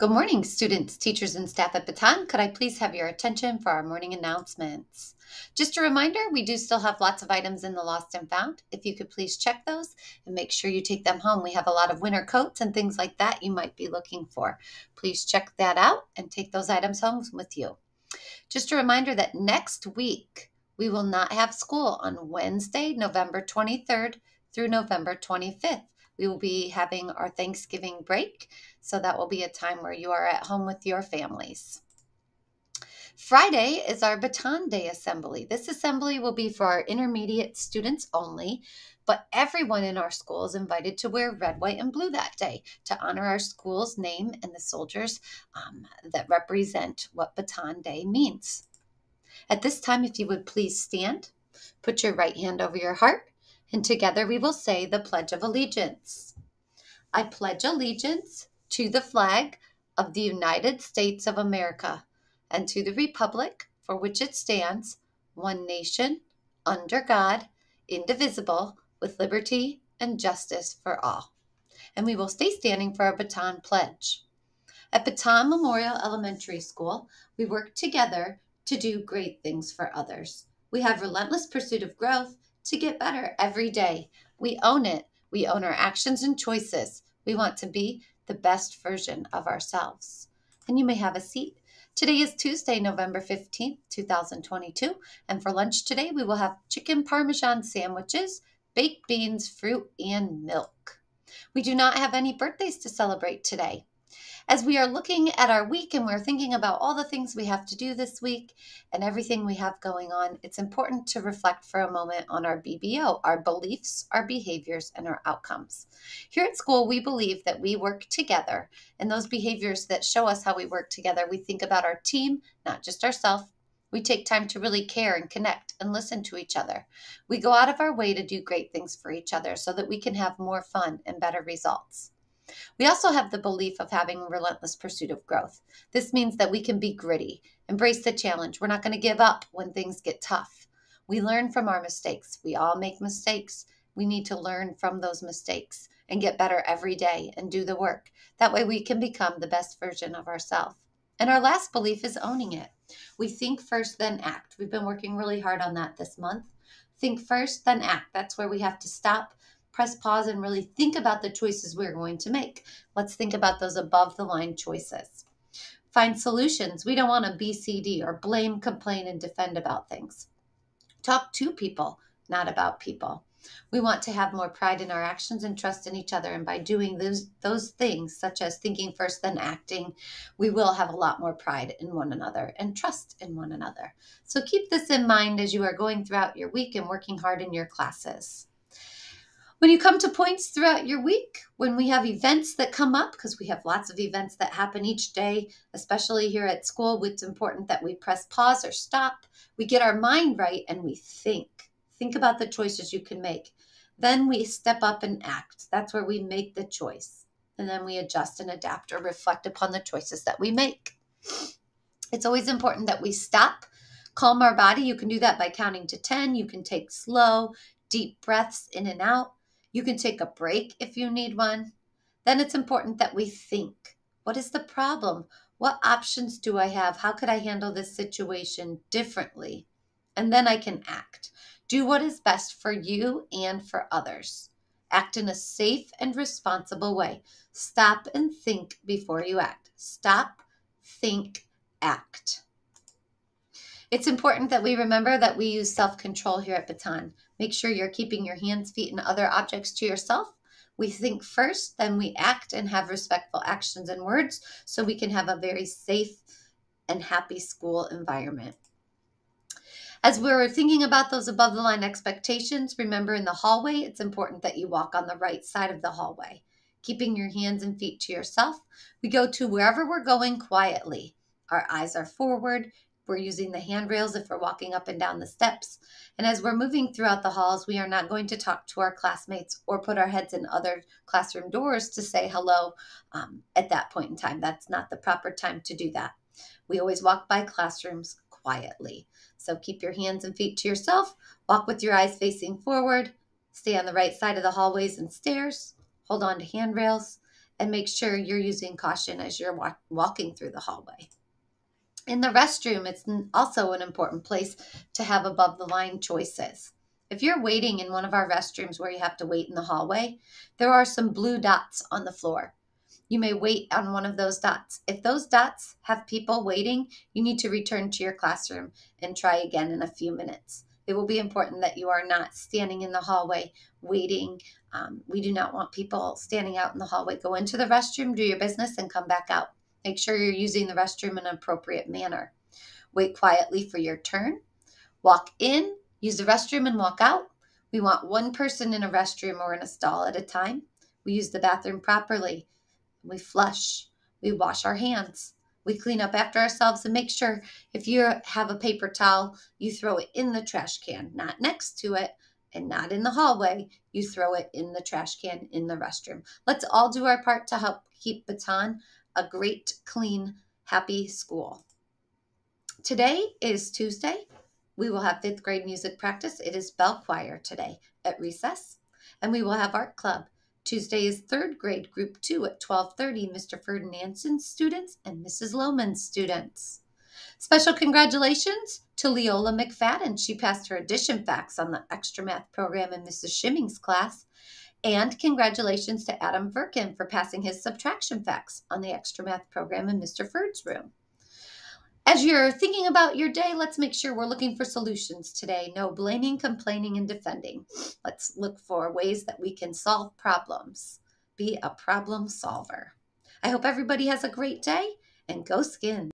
Good morning, students, teachers, and staff at Baton. Could I please have your attention for our morning announcements? Just a reminder, we do still have lots of items in the Lost and Found. If you could please check those and make sure you take them home. We have a lot of winter coats and things like that you might be looking for. Please check that out and take those items home with you. Just a reminder that next week we will not have school on Wednesday, November 23rd through November 25th. We will be having our Thanksgiving break, so that will be a time where you are at home with your families. Friday is our Baton Day Assembly. This assembly will be for our intermediate students only, but everyone in our school is invited to wear red, white, and blue that day to honor our school's name and the soldiers that represent what Baton Day means. At this time, if you would please stand, put your right hand over your heart, and together we will say the Pledge of Allegiance. I pledge allegiance to the flag of the United States of America and to the republic for which it stands, one nation, under God, indivisible, with liberty and justice for all. And we will stay standing for our Baton Pledge. At Baton Memorial Elementary School, we work together to do great things for others. We have relentless pursuit of growth to get better every day. We own it. We own our actions and choices. We want to be the best version of ourselves. And you may have a seat. Today is Tuesday, November 15th, 2022. And for lunch today, we will have chicken parmesan sandwiches, baked beans, fruit, and milk. We do not have any birthdays to celebrate today. As we are looking at our week and we're thinking about all the things we have to do this week and everything we have going on, it's important to reflect for a moment on our BBO, our beliefs, our behaviors, and our outcomes. Here at school, we believe that we work together, and those behaviors that show us how we work together, we think about our team, not just ourselves. We take time to really care and connect and listen to each other. We go out of our way to do great things for each other so that we can have more fun and better results. We also have the belief of having a relentless pursuit of growth. This means that we can be gritty, embrace the challenge. We're not going to give up when things get tough. We learn from our mistakes. We all make mistakes. We need to learn from those mistakes and get better every day and do the work. That way we can become the best version of ourselves. And our last belief is owning it. We think first, then act. We've been working really hard on that this month. Think first, then act. That's where we have to stop, press pause, and really think about the choices we're going to make. Let's think about those above the line choices. Find solutions. We don't want to BCD or blame, complain, and defend about things. Talk to people, not about people. We want to have more pride in our actions and trust in each other. And by doing those things, such as thinking first, then acting, we will have a lot more pride in one another and trust in one another. So keep this in mind as you are going throughout your week and working hard in your classes. When you come to points throughout your week, when we have events that come up, because we have lots of events that happen each day, especially here at school, it's important that we press pause or stop. We get our mind right and we think. Think about the choices you can make. Then we step up and act. That's where we make the choice. And then we adjust and adapt or reflect upon the choices that we make. It's always important that we stop, calm our body. You can do that by counting to 10. You can take slow, deep breaths in and out. You can take a break if you need one. Then it's important that we think. What is the problem? What options do I have? How could I handle this situation differently? And then I can act. Do what is best for you and for others. Act in a safe and responsible way. Stop and think before you act. Stop, think, act. It's important that we remember that we use self-control here at Baton. Make sure you're keeping your hands, feet, and other objects to yourself. We think first, then we act and have respectful actions and words so we can have a very safe and happy school environment. As we're thinking about those above the line expectations, remember in the hallway, it's important that you walk on the right side of the hallway, keeping your hands and feet to yourself. We go to wherever we're going quietly. Our eyes are forward. We're using the handrails if we're walking up and down the steps. And as we're moving throughout the halls, we are not going to talk to our classmates or put our heads in other classroom doors to say hello at that point in time. That's not the proper time to do that. We always walk by classrooms quietly. So keep your hands and feet to yourself. Walk with your eyes facing forward. Stay on the right side of the hallways and stairs. Hold on to handrails and make sure you're using caution as you're walking through the hallway. In the restroom, it's also an important place to have above the line choices. If you're waiting in one of our restrooms where you have to wait in the hallway, there are some blue dots on the floor. You may wait on one of those dots. If those dots have people waiting, you need to return to your classroom and try again in a few minutes. It will be important that you are not standing in the hallway waiting. We do not want people standing out in the hallway. Go into the restroom, do your business, and come back out. Make sure you're using the restroom in an appropriate manner. Wait quietly for your turn. Walk in, use the restroom, and walk out. We want one person in a restroom or in a stall at a time. We use the bathroom properly. We flush. We wash our hands. We clean up after ourselves and make sure if you have a paper towel, you throw it in the trash can, not next to it and not in the hallway. You throw it in the trash can in the restroom. Let's all do our part to help keep Baton a great, clean, happy school. Today is Tuesday. We will have 5th grade music practice. It is bell choir today at recess, and we will have art club. Tuesday is 3rd grade group 2 at 12:30, Mr. Ferdinandsen's students and Mrs. Lohman's students. Special congratulations to Leola McFadden. She passed her addition facts on the extra math program in Mrs. Shimming's class. And congratulations to Adam Verkin for passing his subtraction facts on the extra math program in Mr. Ferd's room. As you're thinking about your day, let's make sure we're looking for solutions today. No blaming, complaining, and defending. Let's look for ways that we can solve problems. Be a problem solver. I hope everybody has a great day, and go Skins.